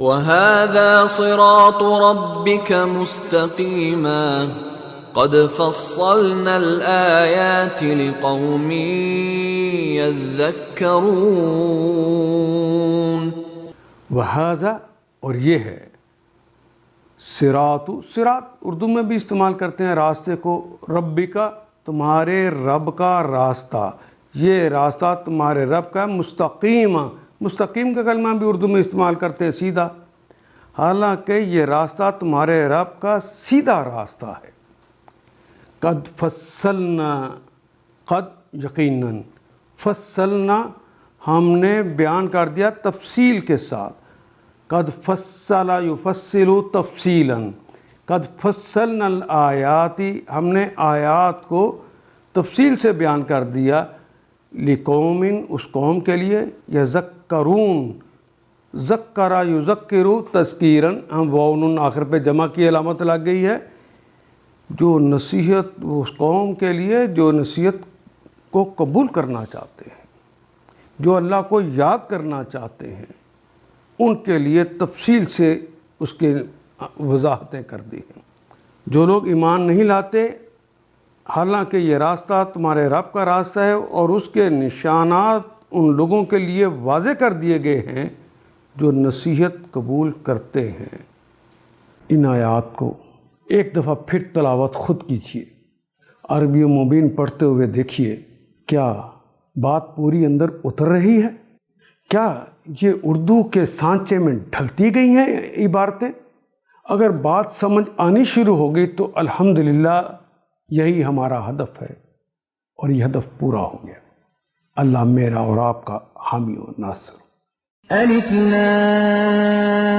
وَهَذَا صِرَاطُ رَبِّكَ مُسْتَقِيمًا قَدْ فَصَّلْنَا الْآيَاتِ لِقَوْمٍ يَذَّكَّرُونَ۔ وَهَذَا، اور یہ ہے، صراط اردو میں بھی استعمال کرتے ہیں راستے کو، ربی کا، تمہارے رب کا راستہ، یہ راستہ تمہارے رب کا مستقیم کا کلمہ بھی اردو میں استعمال کرتے ہیں، سیدھا، حالانکہ یہ راستہ تمہارے رب کا سیدھا راستہ ہے۔ قد فصلنا، قد یقیناً، فصلنا ہم نے بیان کر دیا تفصیل کے ساتھ، قد فصل یفصل تفصیلا، قد فصلنا الآیات، ہم نے آیات کو تفصیل سے بیان کر دیا، لقوم، اس قوم کے لیے، یذکرون، ذکر یذکر تذکیراً، ہم واو نون آخر پہ جمع کی علامت لگ گئی ہے، جو نصیحت اس قوم کے لیے جو نصیحت کو قبول کرنا چاہتے ہیں، جو اللہ کو یاد کرنا چاہتے ہیں، ان کے لیے تفصیل سے اس کے وضاحتیں کر دی ہیں۔ جو لوگ ایمان نہیں لاتے، حالانکہ یہ راستہ تمہارے رب کا راستہ ہے اور اس کے نشانات ان لوگوں کے لیے واضح کر دیے گئے ہیں جو نصیحت قبول کرتے ہیں۔ ان آیات کو ایک دفعہ پھر تلاوت خود کیجیے، عربی مبین پڑھتے ہوئے دیکھیے، کیا بات پوری اندر اتر رہی ہے؟ کیا یہ اردو کے سانچے میں ڈھلتی گئی ہیں عبارتیں؟ اگر بات سمجھ آنی شروع ہو گئی تو الحمدللہ یہی ہمارا ہدف ہے، اور یہ ہدف پورا ہو گیا۔ اللہ میرا اور آپ کا حامی و ناصر۔ الف لام